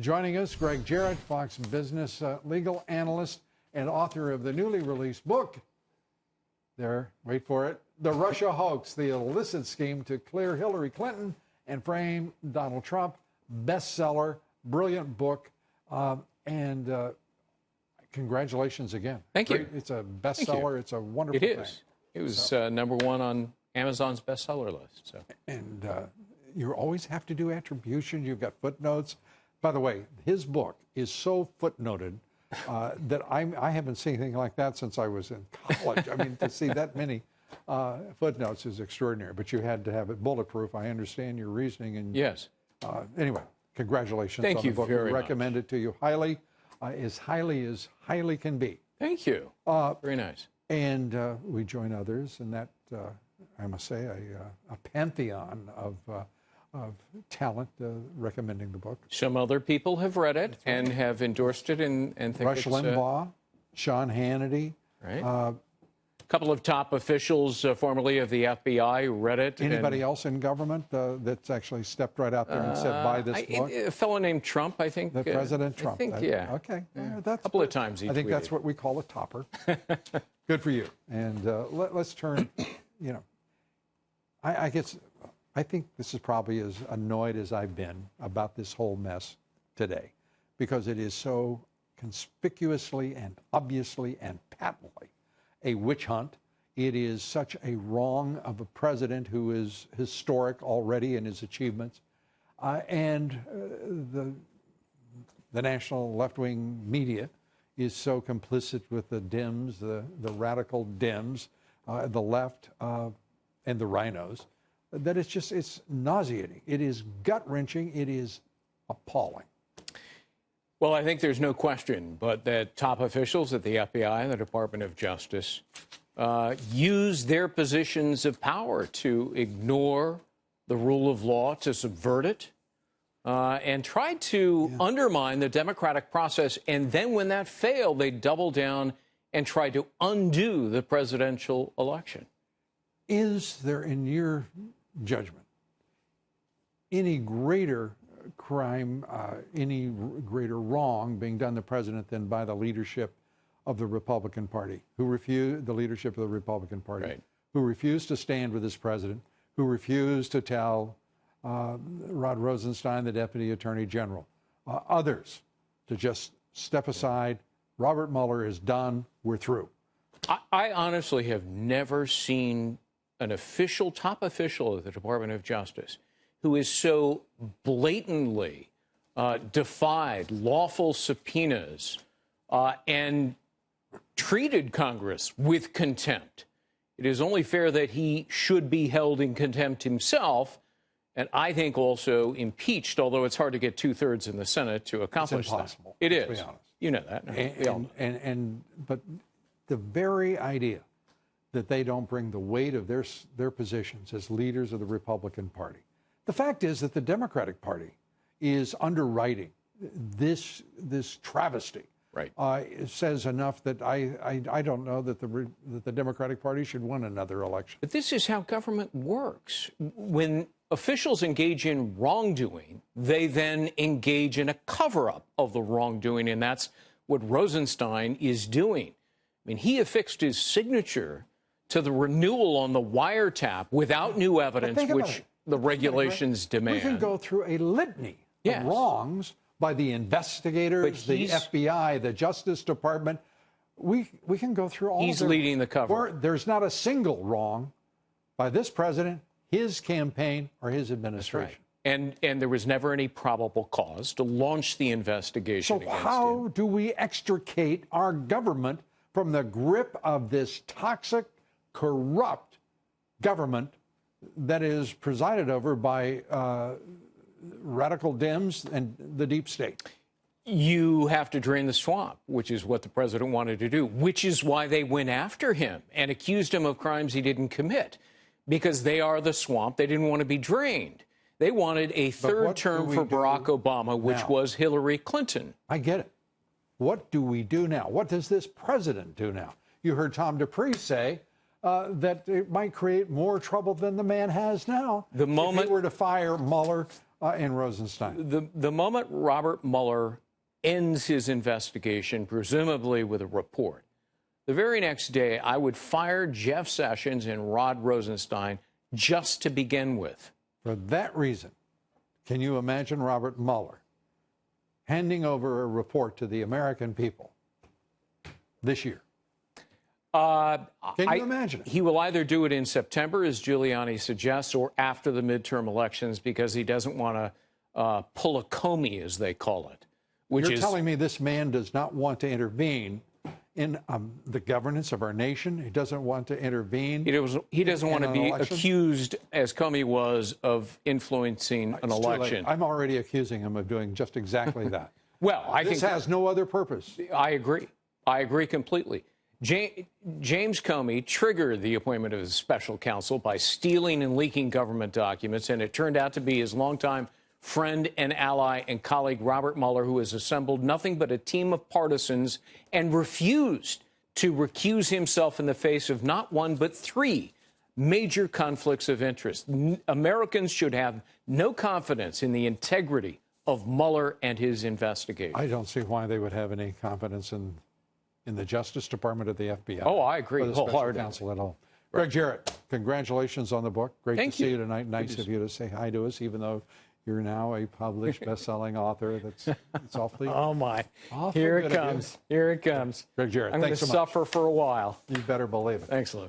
Joining us, Gregg Jarrett, Fox Business legal analyst and author of the newly released book, wait for it, The Russia Hoax, the illicit scheme to clear Hillary Clinton and frame Donald Trump. Bestseller, brilliant book, and congratulations again. Thank you. It's a bestseller. It's a wonderful thing. It is. It was #1 on Amazon's bestseller list. So. And you always have to do attribution. You've got footnotes. By the way, his book is so footnoted that I haven't seen anything like that since I was in college. I mean, to see that many footnotes is extraordinary. But you had to have it bulletproof. I understand your reasoning. And yes. Anyway, congratulations Thank on you the book. very We recommend much. it to you highly, as highly can be. Thank you. Very nice. And we join others in that, I must say, a pantheon of talent recommending the book. Some other people have read it and have endorsed it and think Rush Limbaugh, Sean Hannity. Right. A couple of top officials, formerly of the FBI, read it. Anybody else in government that's actually stepped right out there and said, buy this book? A fellow named Trump, I think. President Trump. I think, yeah. Okay. Yeah. That's a couple of times he I think tweeted. that's what we call a topper. Good for you. And let's turn, I think this is probably as annoyed as I've been about this whole mess today, because it is so conspicuously and obviously and patently a witch hunt. It is such a wrong of a president who is historic already in his achievements, and the national left-wing media is so complicit with the Dems, the radical Dems, the left, and the rhinos, that it's nauseating. It is gut-wrenching. It is appalling. Well, I think there's no question but that top officials at the FBI and the Department of Justice use their positions of power to ignore the rule of law, to subvert it, and try to undermine the democratic process. And then when that failed, they double down and try to undo the presidential election. Is there, in your judgment, any greater crime, any greater wrong being done to the president than by the leadership of the Republican Party, who refused, the leadership of the Republican Party, right, who refused to stand with this president, who refused to tell Rod Rosenstein, the Deputy Attorney General, others, to just step aside. Robert Mueller is done. We're through. I honestly have never seen an official, top official of the Department of Justice, who is so blatantly defied lawful subpoenas and treated Congress with contempt. It is only fair that he should be held in contempt himself, and I think also impeached, although it's hard to get 2/3 in the Senate to accomplish it's impossible, that. It is. To be honest. You know that. But the very idea that they don't bring the weight of their positions as leaders of the Republican Party. The fact is that the Democratic Party is underwriting this travesty. Right. It says enough that I don't know that the Democratic Party should win another election. But this is how government works. When officials engage in wrongdoing, they then engage in a cover-up of the wrongdoing, and that's what Rosenstein is doing. I mean, he affixed his signature to the renewal on the wiretap without new evidence, which the regulations demand. We can go through a litany of wrongs by the investigators, the FBI, the Justice Department. We can go through all of them. He's leading the cover. There's not a single wrong by this president, his campaign, or his administration. That's right. And there was never any probable cause to launch the investigation against him. So how do we extricate our government from the grip of this toxic, corrupt government that is presided over by radical Dems and the deep state? You have to drain the swamp, which is what the president wanted to do, which is why they went after him and accused him of crimes he didn't commit, because they are the swamp. They didn't want to be drained. They wanted a third term for Barack Obama, which was Hillary Clinton. I get it. What do we do now? What does this president do now? You heard Tom Dupree say that it might create more trouble than the man has now. The moment if he were to fire Mueller and Rosenstein. The moment Robert Mueller ends his investigation, presumably with a report, the very next day I would fire Jeff Sessions and Rod Rosenstein just to begin with. For that reason, can you imagine Robert Mueller handing over a report to the American people this year? Can you imagine it? He will either do it in September, as Giuliani suggests, or after the midterm elections, because he doesn't want to pull a Comey, as they call it. You're telling me this man does not want to intervene in the governance of our nation? He doesn't want to intervene? He doesn't want to be election? accused, as Comey was, of influencing an election. I'm already accusing him of doing just exactly that. Well, I think this has no other purpose. I agree. I agree completely. James Comey triggered the appointment of his special counsel by stealing and leaking government documents, and it turned out to be his longtime friend and ally and colleague Robert Mueller, who has assembled nothing but a team of partisans and refused to recuse himself in the face of not one but three major conflicts of interest. Americans should have no confidence in the integrity of Mueller and his investigation. I don't see why they would have any confidence in the Justice Department or the FBI. Oh, I agree or the special wholeheartedly. counsel at all. Gregg Jarrett, congratulations on the book. Great Thank to see you. you tonight. Nice of you to say hi to us, even though you're now a published, best-selling author. It's awfully. Oh my! Awfully Here good it of you. comes. Here it comes. Greg Jarrett, I'm going thanks to so much. suffer for a while. You better believe it. Thanks, Lou.